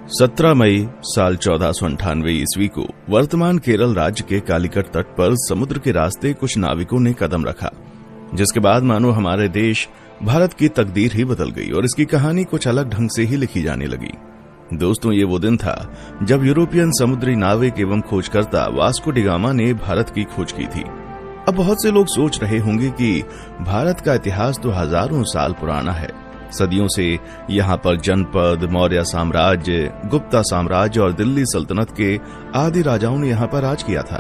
17 मई साल 1498 ईस्वी को वर्तमान केरल राज्य के कालीकट तट पर समुद्र के रास्ते कुछ नाविकों ने कदम रखा, जिसके बाद मानो हमारे देश भारत की तकदीर ही बदल गई और इसकी कहानी कुछ अलग ढंग से ही लिखी जाने लगी। दोस्तों, ये वो दिन था जब यूरोपियन समुद्री नाविक एवं खोजकर्ता वास्को डी गामा ने भारत की खोज की थी। अब बहुत से लोग सोच रहे होंगे कि भारत का इतिहास तो हजारों साल पुराना है। सदियों से यहाँ पर जनपद, मौर्य साम्राज्य, गुप्ता साम्राज्य और दिल्ली सल्तनत के आदि राजाओं ने यहाँ पर राज किया था।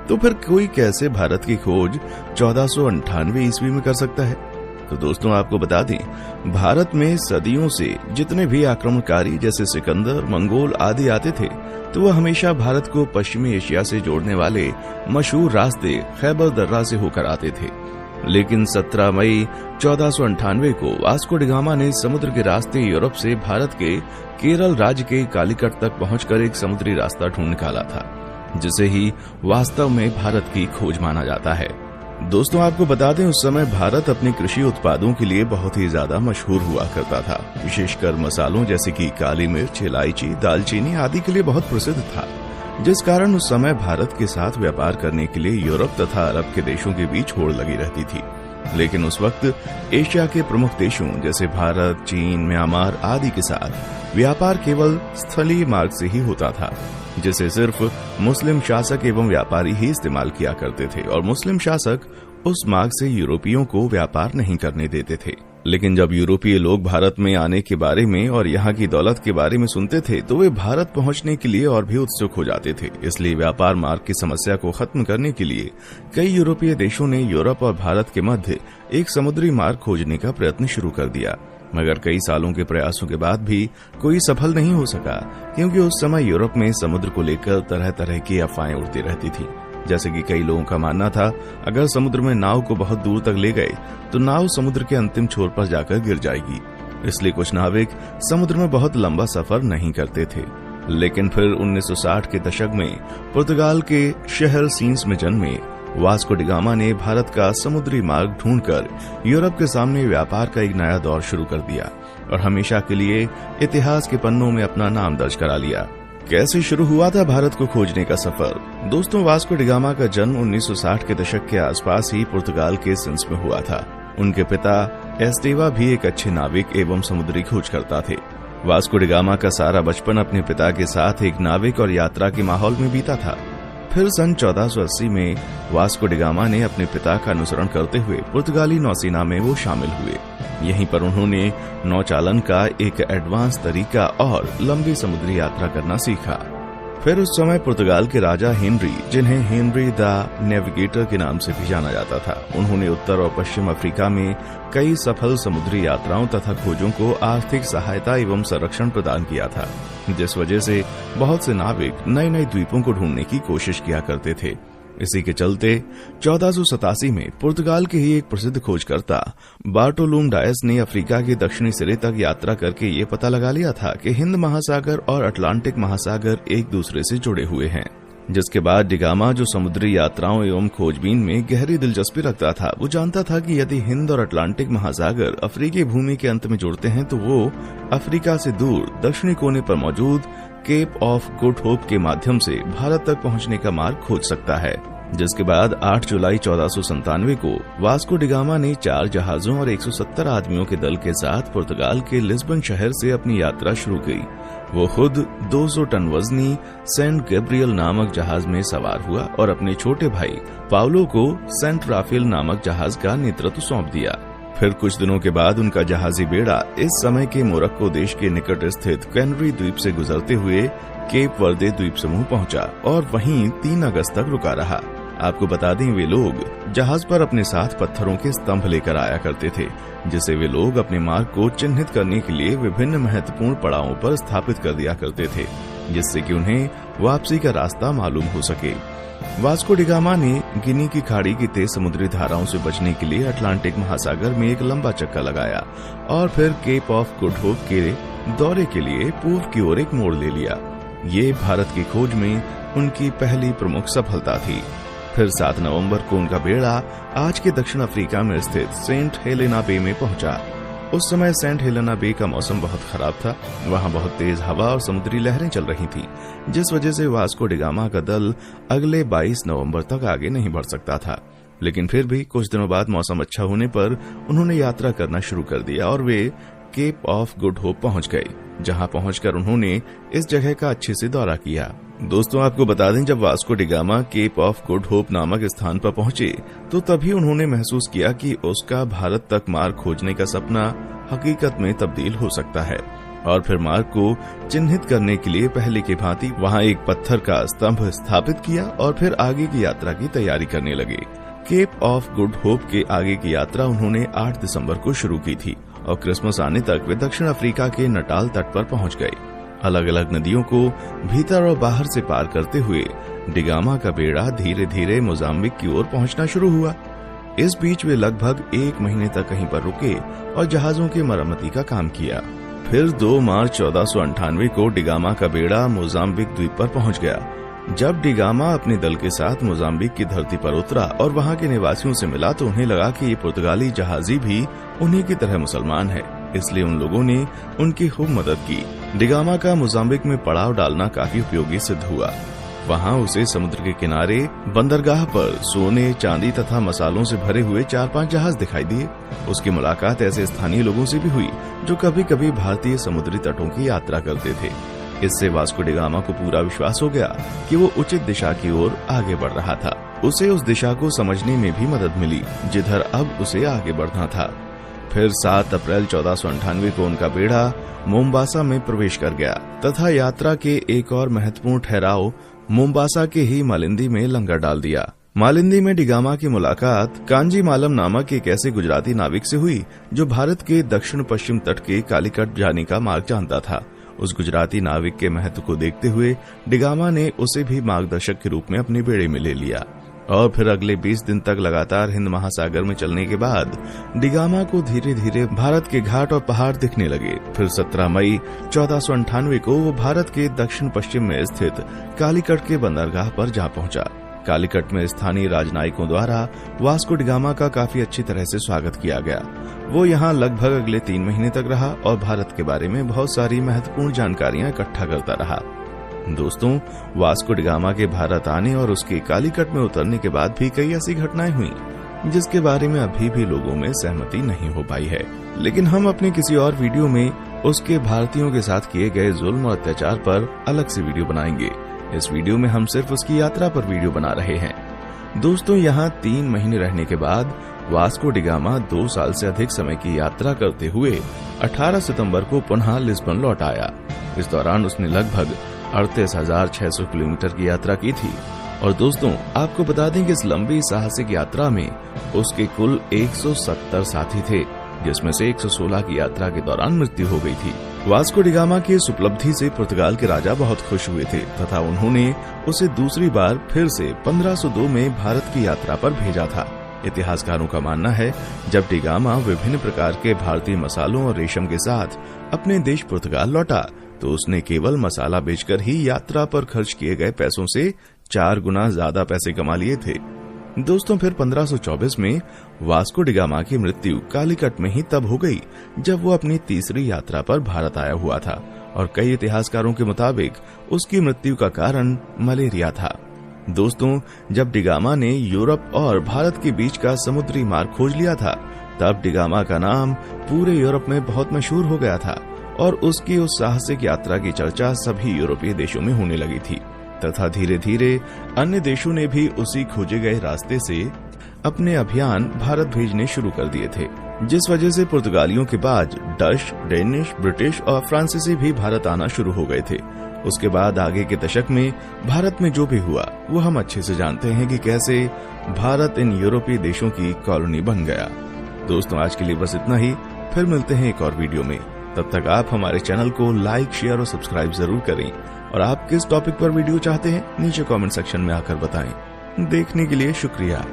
तो फिर कोई कैसे भारत की खोज 1498 ईस्वी में कर सकता है? तो दोस्तों, आपको बता दें, भारत में सदियों से जितने भी आक्रमणकारी जैसे सिकंदर, मंगोल आदि आते थे, तो वह हमेशा भारत को पश्चिमी एशिया से जोड़ने वाले मशहूर रास्ते खैबर दर्रा से होकर आते थे। लेकिन 17 मई 1498 को वास्को डी गामा ने समुद्र के रास्ते यूरोप से भारत के केरल राज्य के कालीकट तक पहुंचकर एक समुद्री रास्ता ढूंढ निकाला था, जिसे ही वास्तव में भारत की खोज माना जाता है। दोस्तों, आपको बता दें, उस समय भारत अपने कृषि उत्पादों के लिए बहुत ही ज्यादा मशहूर हुआ करता था। विशेषकर मसालों जैसे कि काली मिर्च, इलायची, दालचीनी आदि के लिए बहुत प्रसिद्ध था, जिस कारण उस समय भारत के साथ व्यापार करने के लिए यूरोप तथा अरब के देशों के बीच होड़ लगी रहती थी। लेकिन उस वक्त एशिया के प्रमुख देशों जैसे भारत, चीन, म्यांमार आदि के साथ व्यापार केवल स्थलीय मार्ग से ही होता था, जिसे सिर्फ मुस्लिम शासक एवं व्यापारी ही इस्तेमाल किया करते थे और मुस्लिम शासक उस मार्ग से यूरोपियों को व्यापार नहीं करने देते थे। लेकिन जब यूरोपीय लोग भारत में आने के बारे में और यहाँ की दौलत के बारे में सुनते थे, तो वे भारत पहुँचने के लिए और भी उत्सुक हो जाते थे। इसलिए व्यापार मार्ग की समस्या को खत्म करने के लिए कई यूरोपीय देशों ने यूरोप और भारत के मध्य एक समुद्री मार्ग खोजने का प्रयत्न शुरू कर दिया। मगर कई सालों के प्रयासों के बाद भी कोई सफल नहीं हो सका, क्योंकि उस समय यूरोप में समुद्र को लेकर तरह तरह की अफवाहें उड़ती रहती थी। जैसे कि कई लोगों का मानना था, अगर समुद्र में नाव को बहुत दूर तक ले गए तो नाव समुद्र के अंतिम छोर पर जाकर गिर जाएगी। इसलिए कुछ नाविक समुद्र में बहुत लंबा सफर नहीं करते थे। लेकिन फिर 1960 के दशक में पुर्तगाल के शहर सीन्स में जन्मे वास्को डी गामा ने भारत का समुद्री मार्ग ढूंढकर यूरोप के सामने व्यापार का एक नया दौर शुरू कर दिया और हमेशा के लिए इतिहास के पन्नों में अपना नाम दर्ज करा लिया। कैसे शुरू हुआ था भारत को खोजने का सफर? दोस्तों, वास्को डी गामा का जन्म 1960 के दशक के आसपास ही पुर्तगाल के सिंस में हुआ था। उनके पिता एस्टेवा भी एक अच्छे नाविक एवं समुद्री खोजकर्ता थे। वास्को डी गामा का सारा बचपन अपने पिता के साथ एक नाविक और यात्रा के माहौल में बीता था। फिर सन 1480 में वास्को डी गामा ने अपने पिता का अनुसरण करते हुए पुर्तगाली नौसेना में वो शामिल हुए। यहीं पर उन्होंने नौचालन का एक एडवांस तरीका और लंबी समुद्री यात्रा करना सीखा। फिर उस समय पुर्तगाल के राजा हेनरी, जिन्हें हेनरी द नेविगेटर के नाम से भी जाना जाता था, उन्होंने उत्तर और पश्चिम अफ्रीका में कई सफल समुद्री यात्राओं तथा खोजों को आर्थिक सहायता एवं संरक्षण प्रदान किया था, जिस वजह से बहुत से नाविक नए नए द्वीपों को ढूंढने की कोशिश किया करते थे। इसी के चलते 1487 में पुर्तगाल के ही एक प्रसिद्ध खोजकर्ता बार्टोलुम डायस ने अफ्रीका के दक्षिणी सिरे तक यात्रा करके ये पता लगा लिया था कि हिंद महासागर और अटलांटिक महासागर एक दूसरे से जुड़े हुए हैं। जिसके बाद डी गामा, जो समुद्री यात्राओं एवं खोजबीन में गहरी दिलचस्पी रखता था, वो जानता था कि यदि हिंद और अटलांटिक महासागर अफ्रीकी भूमि के अंत में जुड़ते हैं तो वो अफ्रीका से दूर दक्षिणी कोने पर मौजूद केप ऑफ गुड होप के माध्यम से भारत तक पहुंचने का मार्ग खोज सकता है। जिसके बाद 8 जुलाई 1497 को वास्को डी गामा ने 4 जहाजों और 170 आदमियों के दल के साथ पुर्तगाल के लिस्बन शहर से अपनी यात्रा शुरू की। वो खुद 200 टन वजनी सेंट गैब्रियल नामक जहाज में सवार हुआ और अपने छोटे भाई पाउलो को सेंट राफेल नामक जहाज का नेतृत्व सौंप दिया। फिर कुछ दिनों के बाद उनका जहाजी बेड़ा इस समय के मोरक्को देश के निकट स्थित कैनरी द्वीप से गुजरते हुए केप वर्दे द्वीप समूह पहुंचा और वहीं 3 अगस्त तक रुका रहा। आपको बता दें, वे लोग जहाज पर अपने साथ पत्थरों के स्तंभ लेकर आया करते थे, जिसे वे लोग अपने मार्ग को चिन्हित करने के लिए विभिन्न महत्वपूर्ण पड़ावों पर स्थापित कर दिया करते थे, जिससे कि उन्हें वापसी का रास्ता मालूम हो सके। वास्को डी गामा ने गिनी की खाड़ी की तेज समुद्री धाराओं से बचने के लिए अटलांटिक महासागर में एक लंबा चक्का लगाया और फिर केप ऑफ गुड होप के दौरे के लिए पूर्व की ओर एक मोड़ ले लिया। ये भारत की खोज में उनकी पहली प्रमुख सफलता थी। फिर 7 नवंबर को उनका बेड़ा आज के दक्षिण अफ्रीका में स्थित सेंट हेलेना बे में पहुंचा। उस समय सेंट हेलेना बे का मौसम बहुत खराब था। वहां बहुत तेज हवा और समुद्री लहरें चल रही थी, जिस वजह से वास्को डी गामा का दल अगले 22 नवंबर तक आगे नहीं बढ़ सकता था। लेकिन फिर भी कुछ दिनों बाद मौसम अच्छा होने पर उन्होंने यात्रा करना शुरू कर दिया और वे केप ऑफ गुड होप पहुंच गए, जहां पहुंचकर उन्होंने इस जगह का अच्छे से दौरा किया। दोस्तों, आपको बता दें, जब Vasco da Gama Cape of Good Hope नामक स्थान पर पहुंचे तो तभी उन्होंने महसूस किया कि उसका भारत तक मार्ग खोजने का सपना हकीकत में तब्दील हो सकता है। और फिर मार्ग को चिन्हित करने के लिए पहले की भांति वहां एक पत्थर का स्तंभ स्थापित किया और फिर आगे की यात्रा की तैयारी करने लगे। केप ऑफ गुड होप के आगे की यात्रा उन्होंने 8 दिसंबर को शुरू की थी और क्रिसमस आने तक वे दक्षिण अफ्रीका के नटाल तट पर पहुंच गए। अलग अलग नदियों को भीतर और बाहर से पार करते हुए डी गामा का बेड़ा धीरे धीरे मोजाम्बिक की ओर पहुंचना शुरू हुआ। इस बीच वे लगभग 1 महीने तक कहीं पर रुके और जहाजों की मरम्मती का काम किया। फिर 2 मार्च 1498 को डी गामा का बेड़ा मोजाम्बिक द्वीप पर पहुंच गया। जब डी गामा अपने दल के साथ मोजाम्बिक की धरती पर उतरा और वहां के निवासियों से मिला तो उन्हें लगा कि ये पुर्तगाली जहाजी भी उन्हीं की तरह मुसलमान है, इसलिए उन लोगों ने उनकी खूब मदद की। डी गामा का मोजाम्बिक में पड़ाव डालना काफी उपयोगी सिद्ध हुआ। वहां उसे समुद्र के किनारे बंदरगाह पर सोने, चांदी तथा मसालों से भरे हुए 4-5 जहाज दिखाई दिए। उसकी मुलाकात ऐसे स्थानीय लोगों से भी हुई जो कभी कभी भारतीय समुद्री तटों की यात्रा करते थे। इससे वास्को डी गामा को पूरा विश्वास हो गया कि वो उचित दिशा की ओर आगे बढ़ रहा था। उसे उस दिशा को समझने में भी मदद मिली जिधर अब उसे आगे बढ़ना था। फिर 7 अप्रैल 1498 को उनका बेड़ा मोम्बासा में प्रवेश कर गया तथा यात्रा के एक और महत्वपूर्ण ठहराव मोम्बासा के ही मालिंदी में लंगर डाल दिया। मालिंदी में डी गामा की मुलाकात कांजी मालम नामक एक ऐसे गुजराती नाविक से हुई जो भारत के दक्षिण पश्चिम तट के कालीकट जाने का मार्ग जानता था। उस गुजराती नाविक के महत्व को देखते हुए डी गामा ने उसे भी मार्गदर्शक के रूप में अपने बेड़े में ले लिया और फिर अगले 20 दिन तक लगातार हिंद महासागर में चलने के बाद डी गामा को धीरे धीरे भारत के घाट और पहाड़ दिखने लगे। फिर 17 मई 1498 को वो भारत के दक्षिण पश्चिम में स्थित कालीकट के बंदरगाह पर जा पहुंचा। कालीकट में स्थानीय राजनयिकों द्वारा वास्को डी गामा का काफी अच्छी तरह से स्वागत किया गया। वो यहाँ लगभग अगले 3 महीने तक रहा और भारत के बारे में बहुत सारी महत्वपूर्ण जानकारियां इकट्ठा करता रहा। दोस्तों, वास्को डी गामा के भारत आने और उसके कालीकट में उतरने के बाद भी कई ऐसी घटनाएं हुई जिसके बारे में अभी भी लोगों में सहमति नहीं हो पाई है, लेकिन हम अपने किसी और वीडियो में उसके भारतीयों के साथ किए गए जुल्म और अत्याचार पर अलग से वीडियो बनाएंगे। इस वीडियो में हम सिर्फ उसकी यात्रा पर वीडियो बना रहे हैं। दोस्तों, यहाँ 3 महीने रहने के बाद वास्को डी गामा 2 साल से अधिक समय की यात्रा करते हुए 18 सितंबर को पुनः लिस्बन लौट आया। इस दौरान उसने लगभग 38,600 किलोमीटर की यात्रा की थी। और दोस्तों, आपको बता दें कि इस लंबी साहसिक यात्रा में उसके कुल 170 साथी थे, जिसमें से 116 की यात्रा के दौरान मृत्यु हो गई थी। वास्को डी गामा की इस उपलब्धि से पुर्तगाल के राजा बहुत खुश हुए थे तथा उन्होंने उसे दूसरी बार फिर से 1502 में भारत की यात्रा पर भेजा था। इतिहासकारों का मानना है जब डी गामा विभिन्न प्रकार के भारतीय मसालों और रेशम के साथ अपने देश पुर्तगाल लौटा तो उसने केवल मसाला बेचकर ही यात्रा पर खर्च किए गए पैसों से 4 गुना ज्यादा पैसे कमा लिए थे। दोस्तों, फिर 1524 में वास्को डी गामा की मृत्यु कालीकट में ही तब हो गई जब वो अपनी तीसरी यात्रा पर भारत आया हुआ था और कई इतिहासकारों के मुताबिक उसकी मृत्यु का कारण मलेरिया था। दोस्तों, जब डी गामा ने यूरोप और भारत के बीच का समुद्री मार्ग खोज लिया था तब डी गामा का नाम पूरे यूरोप में बहुत मशहूर हो गया था और उसकी उस साहसिक यात्रा की चर्चा सभी यूरोपीय देशों में होने लगी थी तथा धीरे धीरे अन्य देशों ने भी उसी खोजे गए रास्ते से अपने अभियान भारत भेजने शुरू कर दिए थे, जिस वजह से पुर्तगालियों के बाद डच, डेनिश, ब्रिटिश और फ्रांसीसी भी भारत आना शुरू हो गए थे। उसके बाद आगे के दशक में भारत में जो भी हुआ वो हम अच्छे से जानते हैं कि कैसे भारत इन यूरोपीय देशों की कॉलोनी बन गया। दोस्तों, आज के लिए बस इतना ही। फिर मिलते हैं एक और वीडियो में। तब तक आप हमारे चैनल को लाइक, शेयर और सब्सक्राइब जरूर करें और आप किस टॉपिक पर वीडियो चाहते हैं नीचे कमेंट सेक्शन में आकर बताएं। देखने के लिए शुक्रिया।